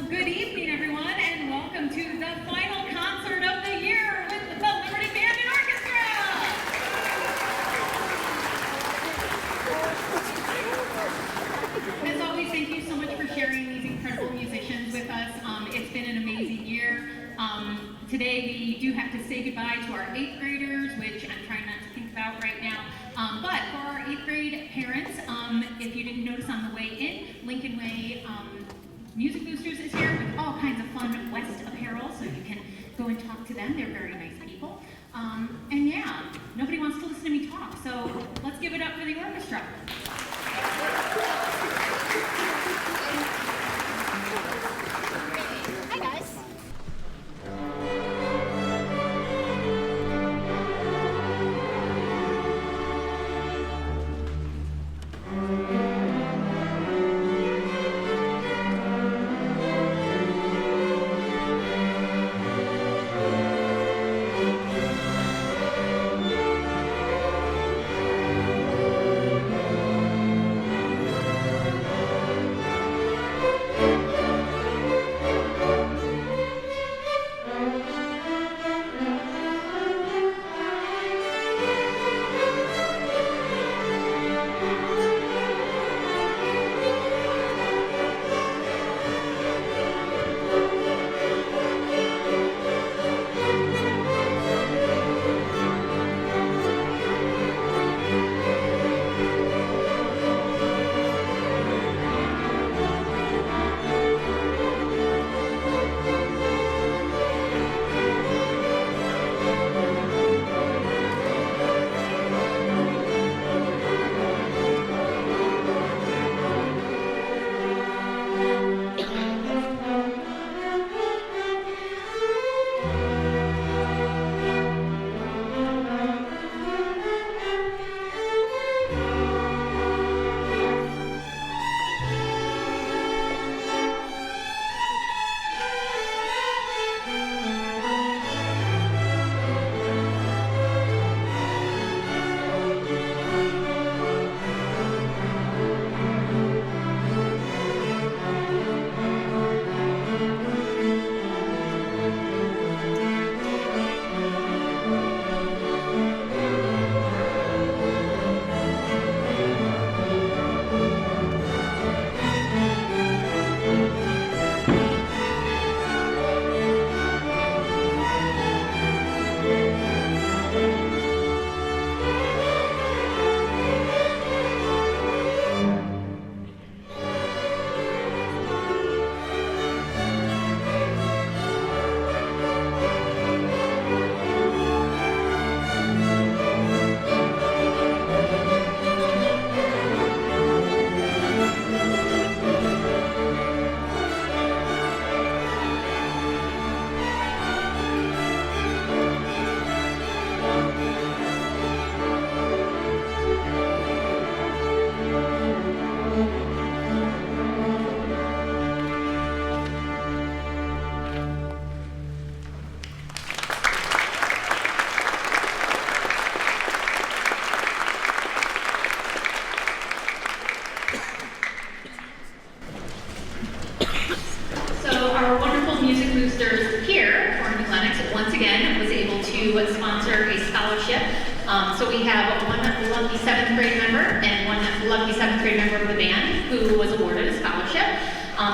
Good evening, everyone, and welcome to the final concert of the year with the Liberty Band and Orchestra! As always, thank you so much for sharing these incredible musicians with us. It's been an amazing year. Today we do have to say goodbye to our 8th graders, which I'm trying not to think about right now. But for our 8th grade parents, if you didn't notice on the way in, Lincoln Way Music Boosters is here with all kinds of fun West apparel, so you can go and talk to them. They're very nice people. And yeah, nobody wants to listen to me talk, so let's give it up for the orchestra. Hi, guys. Once again, was able to sponsor a scholarship. So we have one lucky 7th grade member and one lucky 7th grade member of the band who was awarded a scholarship.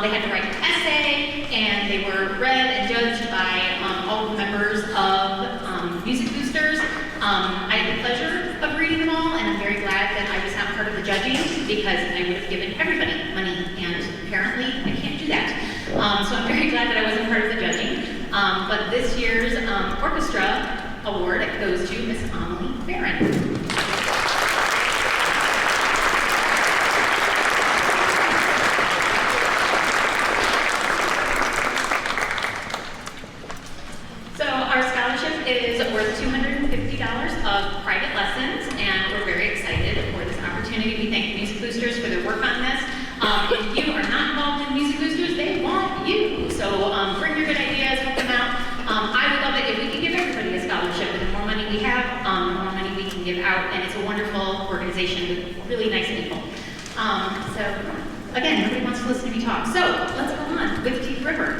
They had to write an essay, and they were read and judged by all the members of Music Boosters. I had the pleasure of reading them all, and I'm very glad that I was not part of the judging, because I would have given everybody money, and apparently I can't do that. So I'm very glad that I wasn't part of the judging. But this year's orchestra award goes to Miss Amelie Barron. So our scholarship is worth $250 of private lessons, and we're very excited for this opportunity. We thank Music Boosters for their work on this. If you are not involved in Music Boosters, they want you. So bring your good ideas, help them out. I would love it if we could give everybody a scholarship. And the more money we have, the more money we can give out. And it's a wonderful organization with really nice people. So again, nobody wants to listen to me talk. So let's go on with Deep River.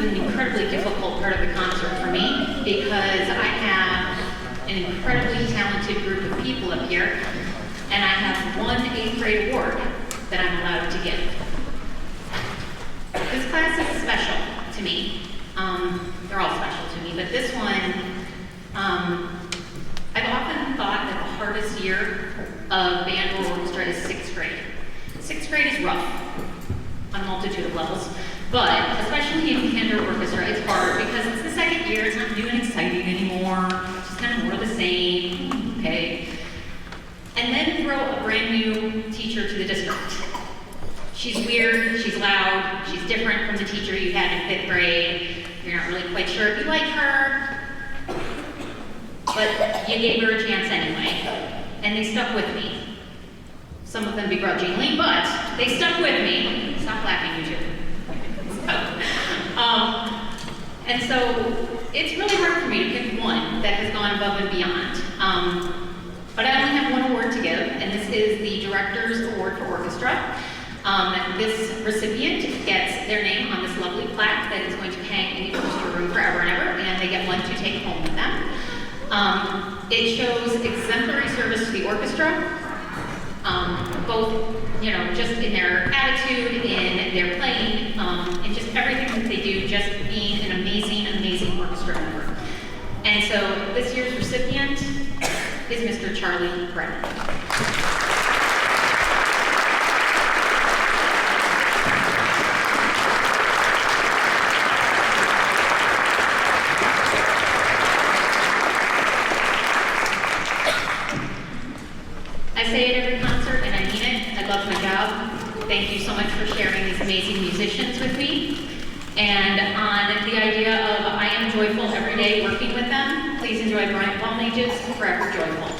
an incredibly difficult part of the concert for me because I have an incredibly talented group of people up here, and I have one 8th grade award that I'm allowed to give. This class is special to me. They're all special to me, but this one, I've often thought that the hardest year of band or orchestra is 6th grade. 6th grade is rough on a multitude of levels, but especially in band or orchestra, it's hard because it's the second year, it's not new and exciting anymore, it's just kind of more of the same, okay? And then throw a brand new teacher to the district. She's weird, she's loud, she's different from the teacher you had in 5th grade. You're not really quite sure if you like her, but you gave her a chance anyway. And they stuck with me. Some of them begrudgingly, but they stuck with me. Stop laughing, you two. And so it's really hard for me to pick one that has gone above and beyond. But I only have one award to give, and this is the Director's Award for Orchestra. This recipient gets their name on this lovely plaque that is going to hang in the orchestra room forever and ever, and they get one to take home with them. It shows exemplary service to the orchestra, both, just in their attitude, in their playing, in just everything that they do, just being an amazing, amazing orchestra member. And so this year's recipient is Mr. Charlie Brennan. I say it every concert, and I mean it. I love my job. Thank you so much for sharing these amazing musicians with me. And on the idea of I am joyful every day working with them, please enjoy Brian Palmage's Forever Joyful.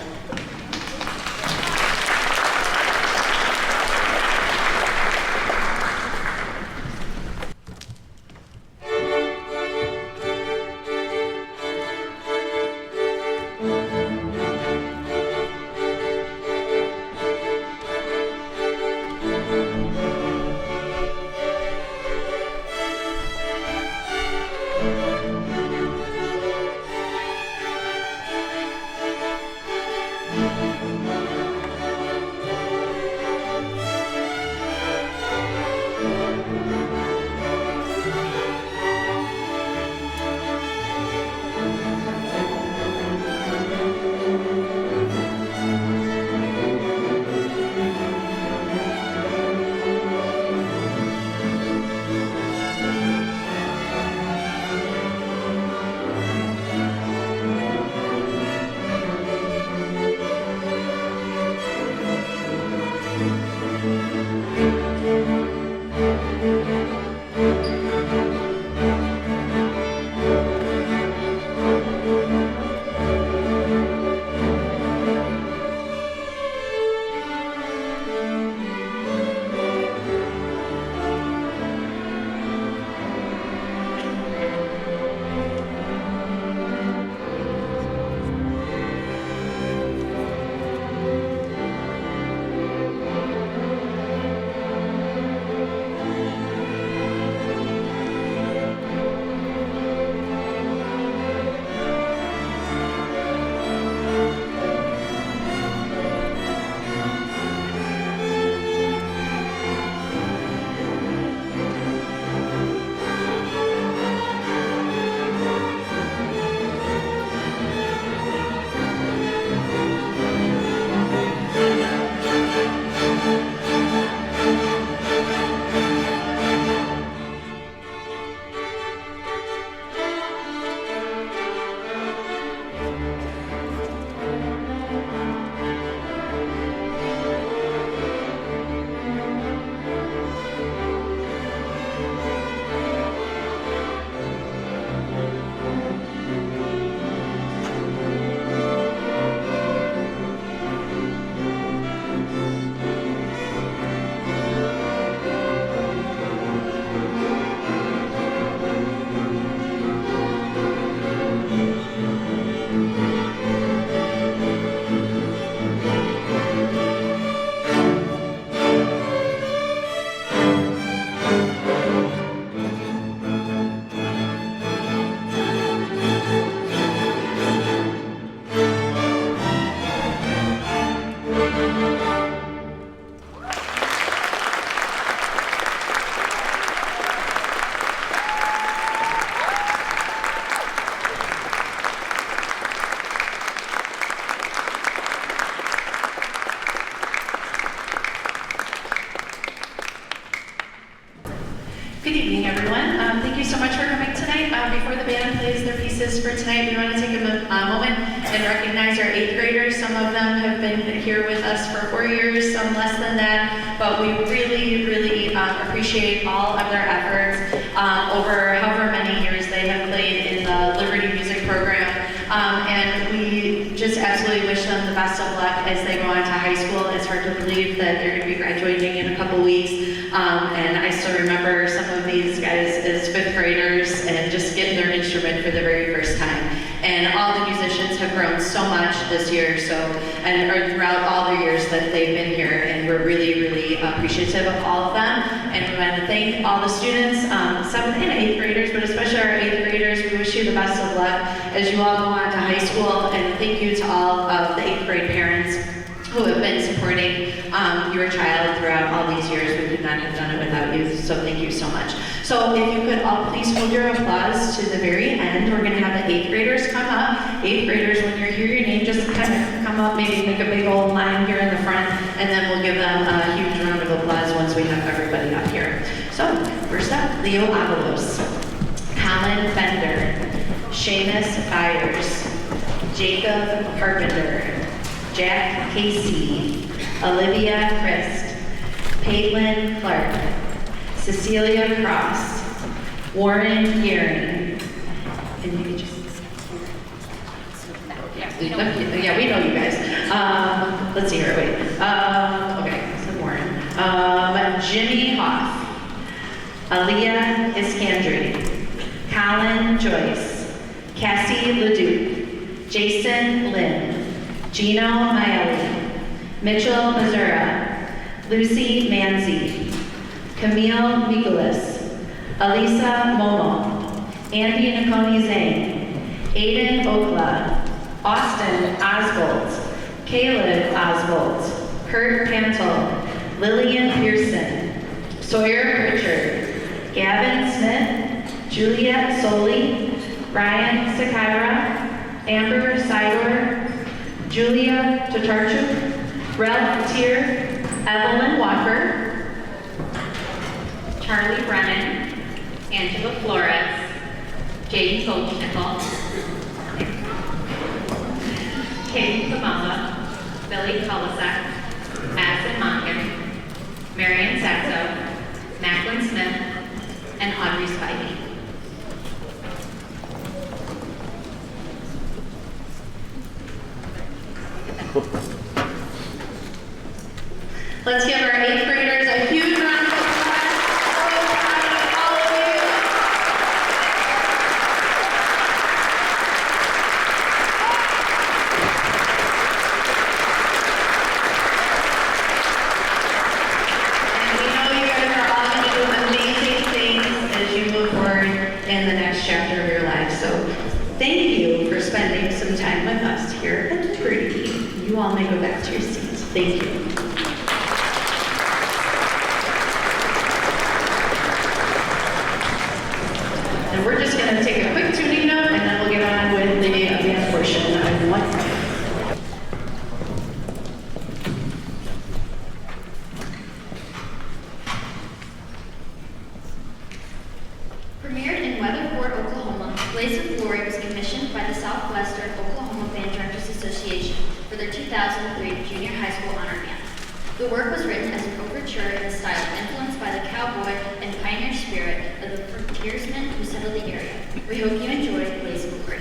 Good evening, everyone. Thank you so much for coming tonight. Before the band plays their pieces for tonight, we want to take a moment and recognize our 8th graders. Some of them have been here with us for 4 years, some less than that, but we really appreciate all of their efforts over however many years they have played in the Liberty Music Program. And we just absolutely wish them the best of luck as they go on to high school. It's hard to believe that they're going to be graduating in a couple weeks. And I still remember some of these guys as 5th graders and just getting their instrument for the very first time. And all the musicians have grown so much this year, or throughout all the years that they've been here, and we're really appreciative of all of them. And we want to thank all the students, 7th and 8th graders, but especially our 8th graders. We wish you the best of luck as you all go on to high school, and thank you to all of the 8th grade parents who have been supporting your child throughout all these years. We could not have done it without you, so thank you so much. So if you could all please hold your applause to the very end. We're going to have the 8th graders come up. 8th graders, when you hear your name, just kind of come up, maybe make a big old line here in the front, and then we'll give them a huge round of applause once we have everybody up here. So first up, Leo Avalos, Colin Bender, Seamus Byers, Jacob Carpenter, Jack Casey, Olivia Christ, Paitlin Clark, Cecilia Cross, Warren Gearing, and you can just, yeah, we know you guys. Let's see here, wait. Okay, so Warren. Jimmy Hoff, Aaliyah Iskandri, Colin Joyce, Cassie Leduc, Jason Lynn, Gino Maeli, Mitchell Mazura, Lucy Manzi, Camille Mikulis, Elisa Momo, Andy Nakoni Zhang, Aiden Okla, Austin Osbolt, Caleb Osbolt, Kurt Pantel, Lillian Pearson, Sawyer Pritchard, Gavin Smith, Juliet Soli, Ryan Sakira, Amber Sidor, Julia Tatarchuk, Ralph Tier, Evelyn Walker, Charlie Brennan, Angela Flores, Jaden Goldschnickel, Katie Kamala, Billy Kolisak, Madison Monken, Marian Saxo, Macklin Smith, and Audrey Spivey. Let's give our 8th graders a huge round of applause. So proud of all of you. And we know you guys are all going to do amazing things as you move forward in the next chapter of your lives. So thank you for spending some time with us here at Liberty. You all may go back to your seats. Thank you. And we're just going to take a quick tuning note, and then we'll get on with the band portion of one. Premiered in Weatherford, Oklahoma, Blaze of Glory was commissioned by the Southwestern Oklahoma Band Directors Association for their 2003 Junior High School Honor Band. The work was written as an overture in the style influenced by the cowboy and pioneer spirit of the frontiersmen who settled the area. We hope you enjoy Blaze of Glory.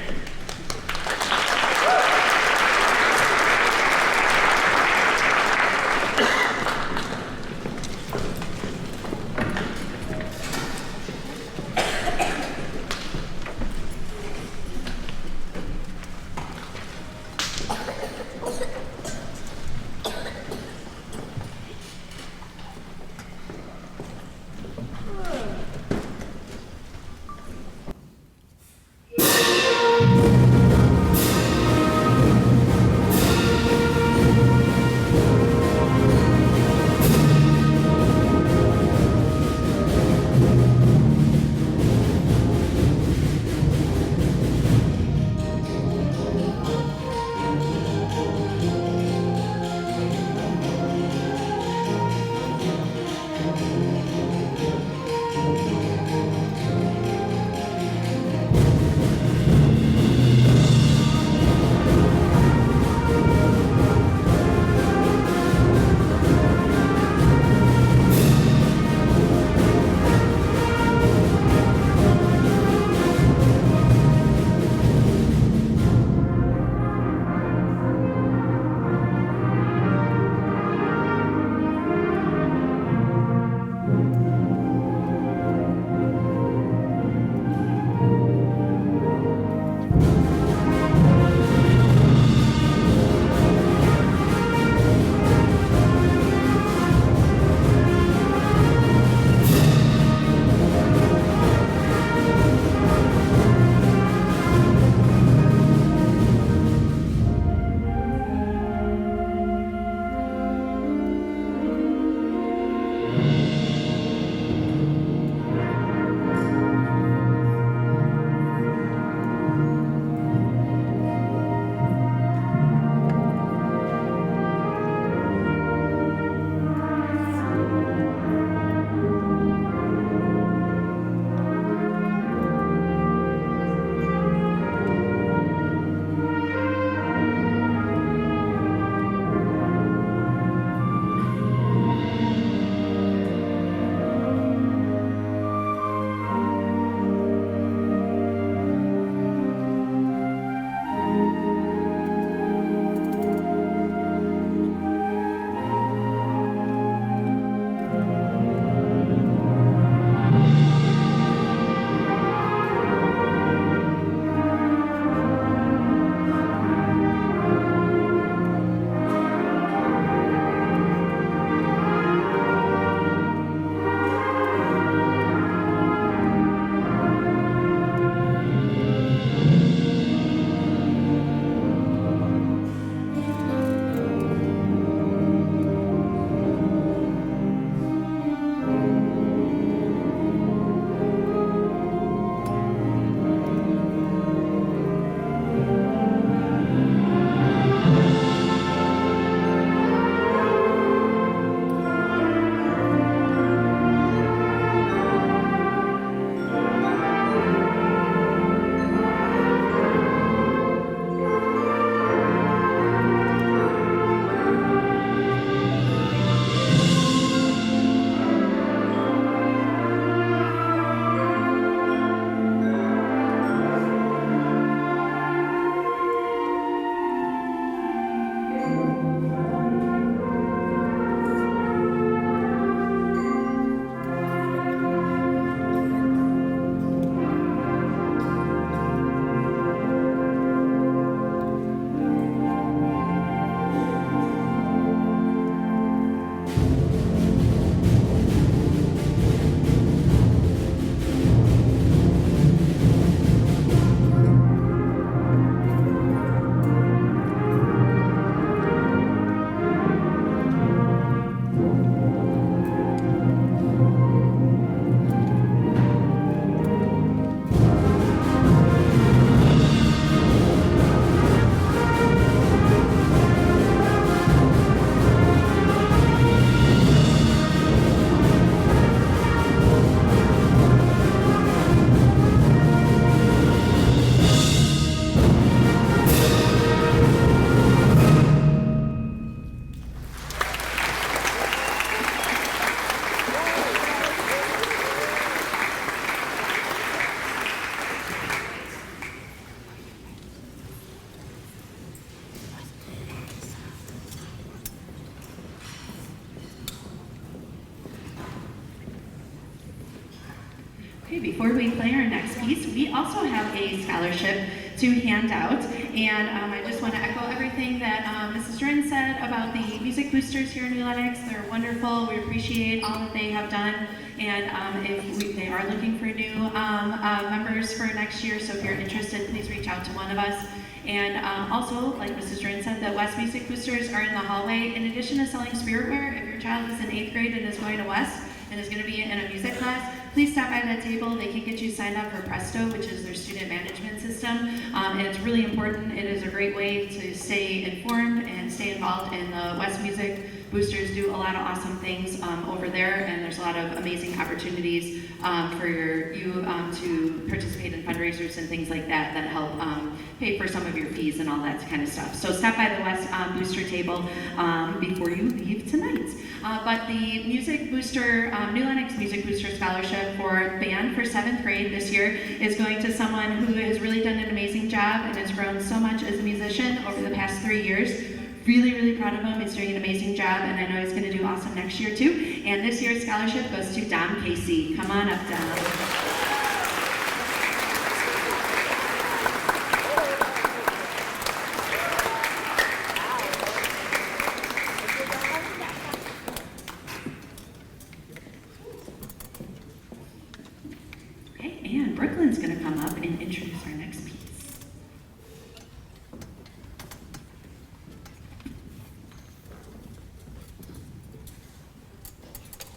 Okay, before we play our next piece, we also have a scholarship to hand out, and I just want to echo everything that Mrs. Dren said about the music boosters here in New Lenox. They're wonderful. We appreciate all that they have done, and they are looking for new members for next year, so if you're interested, please reach out to one of us. And also, like Mrs. Dren said, the West Music Boosters are in the hallway. In addition to selling spiritware, if your child is in 8th grade and is going to West and is going to be in a music class, please stop by that table. They can get you signed up for Presto, which is their student management system. And it's really important. It is a great way to stay informed and stay involved in the West Music Boosters. Do a lot of awesome things over there, and there's a lot of amazing opportunities for you to participate in fundraisers and things like that that help pay for some of your fees and all that kind of stuff. So stop by the West Booster table before you leave tonight. But the Music Booster, New Lenox Music Booster Scholarship for band for 7th grade this year is going to someone who has really done an amazing job and has grown so much as a musician over the past 3 years. Really, really proud of him. He's doing an amazing job, and I know he's going to do awesome next year too. And this year's scholarship goes to Dom Casey. Come on up, Dom. Brooklyn's going to come up and introduce our next piece.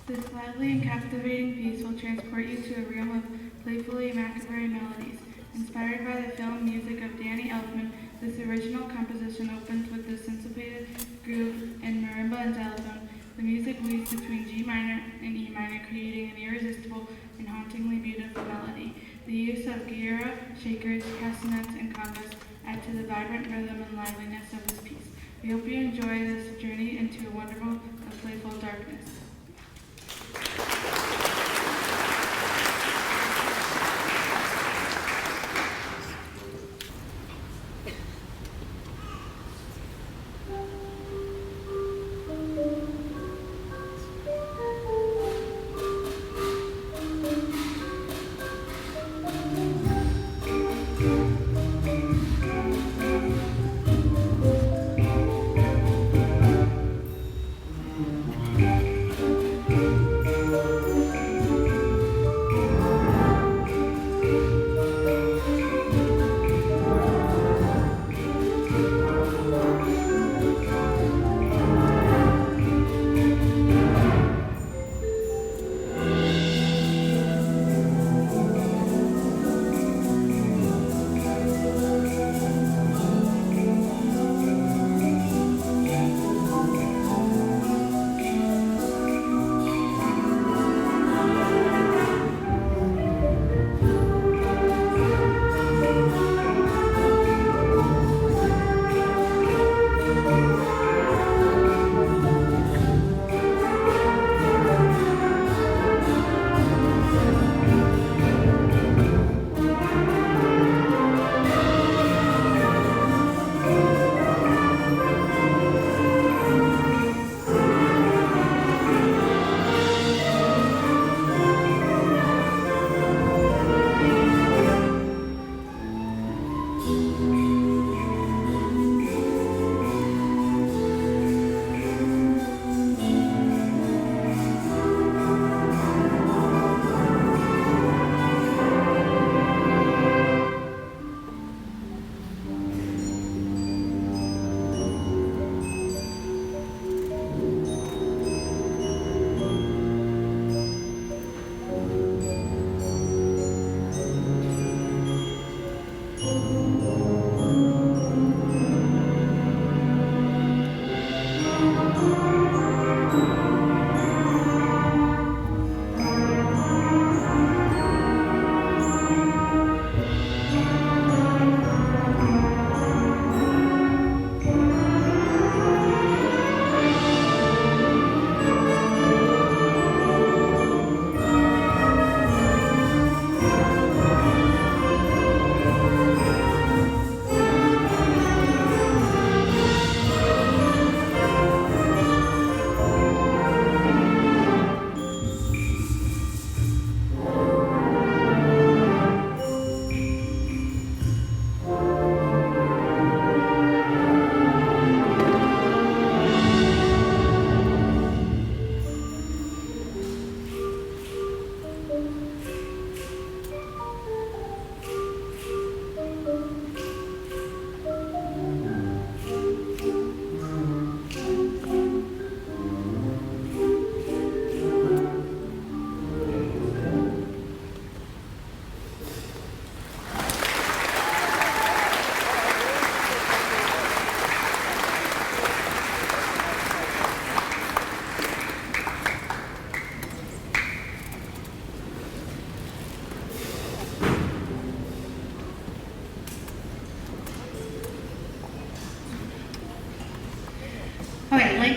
This lively and captivating piece will transport you to a realm of playfully macabre melodies. Inspired by the film music of Danny Elfman, this original composition opens with the syncopated groove in marimba and xylophone. The music weaves between G minor and E minor, creating an irresistible and hauntingly beautiful melody. The use of guira, shakers, castanets, and congas add to the vibrant rhythm and liveliness of this piece. We hope you enjoy this journey into a wonderful and playful darkness.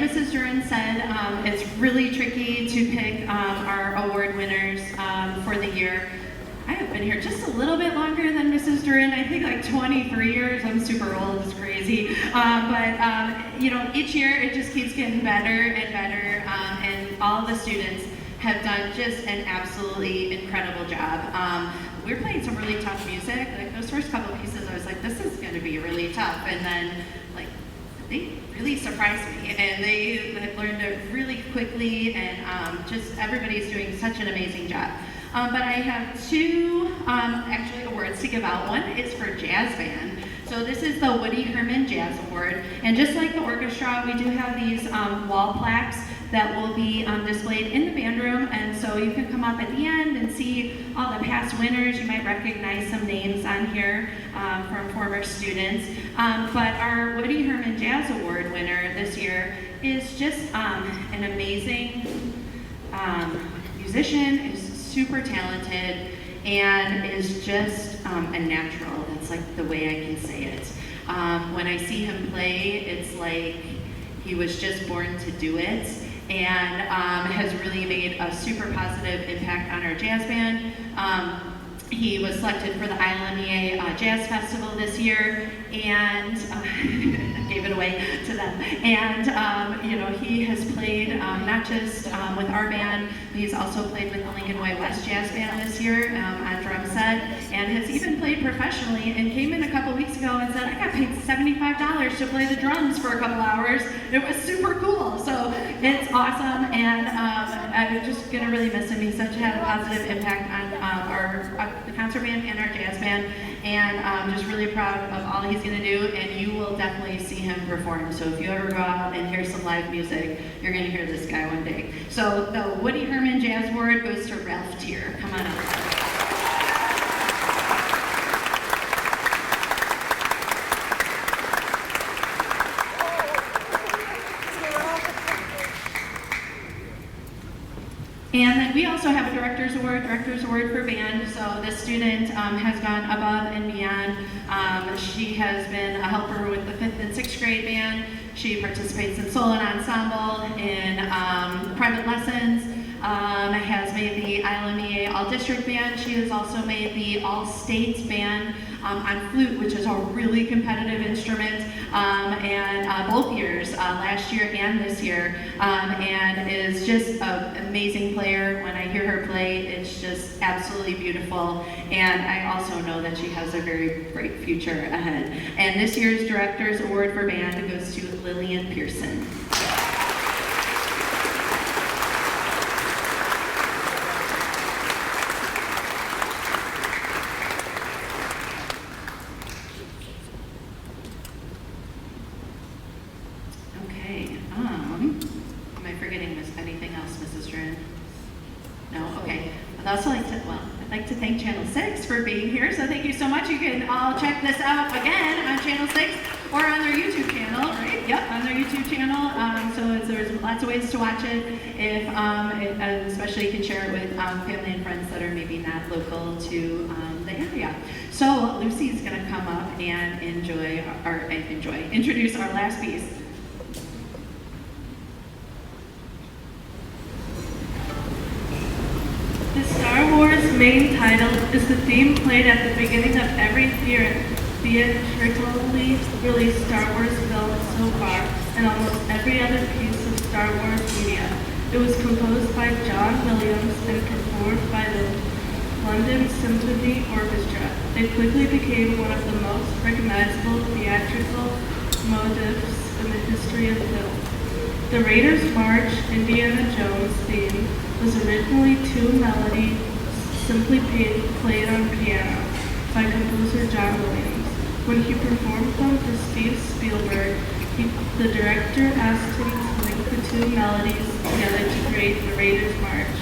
Mrs. Duran said, it's really tricky to pick our award winners for the year. I have been here just a little bit longer than Mrs. Duran. I think like 23 years. I'm super old. It's crazy. But you know, each year it just keeps getting better and better, and all the students have done just an absolutely incredible job. We're playing some really tough music. Like those first couple of pieces, I was like, this is going to be really tough. And then, like, they really surprised me, and they learned it really quickly, and just everybody's doing such an amazing job. But I have two actually awards to give out. One is for jazz band. So this is the Woody Herman Jazz Award. And just like the orchestra, we do have these wall plaques that will be displayed in the band room. And so you can come up at the end and see all the past winners. You might recognize some names on here from former students. But our Woody Herman Jazz Award winner this year is just an amazing musician, is super talented, and is just a natural. That's like the way I can say it. When I see him play, it's like he was just born to do it, and has really made a super positive impact on our jazz band. He was selected for the ILMEA Jazz Festival this year, and I gave it away to them. And you know, he has played not just with our band, but he's also played with the Lincoln Way West Jazz Band this year on drum set, and has even played professionally. And came in a couple weeks ago and said, "I got paid $75 to play the drums for a couple hours." It was super cool. So it's awesome, and I'm just gonna really miss him. He's such had a positive impact on the concert band and our jazz band, and I'm just really proud of all he's gonna do, and you will definitely see him perform. So if you ever go out and hear some live music, you're gonna hear this guy one day. So the Woody Herman Jazz Award goes to Ralph Tier. Come on up. And then we also have a Director's Award for band. So this student has gone above and beyond. She has been a helper with the 5th and 6th grade band. She participates in solo and ensemble, in private lessons, has made the ILMEA All-District Band. She has also made the All-States Band on flute, which is a really competitive instrument, and both years, last year and this year, and is just an amazing player. When I hear her play, it's just absolutely beautiful, and I also know that she has a very bright future ahead. And this year's Director's Award for Band goes to Lillian Pearson. I'd like to thank Channel 6 for being here, so thank you so much. You can all check this out again on Channel 6 or on their YouTube channel, right? Yep, on their YouTube channel. So there's lots of ways to watch it, especially you can share it with family and friends that are maybe not local to the area. So Lucy's going to come up and introduce our last piece. The Star Wars main title is the theme played at the beginning of every theatrically released Star Wars film so far, and almost every other piece of Star Wars media. It was composed by John Williams and performed by the London Symphony Orchestra. It quickly became one of the most recognizable theatrical motifs in the history of film. The Raiders March, Indiana Jones theme, was originally two melodies simply played on piano by composer John Williams. When he performed them for Steve Spielberg, the director asked him to link the two melodies together to create the Raiders March.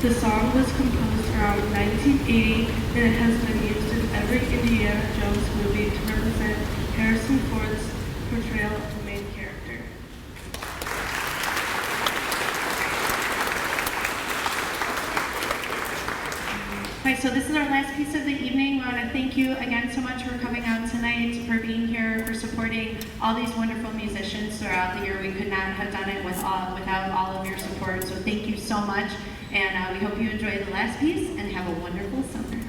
The song was composed around 1980, and it has been used in every Indiana Jones movie to represent Harrison Ford's portrayal of the main character. Okay, so this is our last piece of the evening. We want to thank you again so much for coming out tonight, for being here, for supporting all these wonderful musicians throughout the year. We could not have done it without all of your support, so thank you so much. And we hope you enjoy the last piece and have a wonderful summer.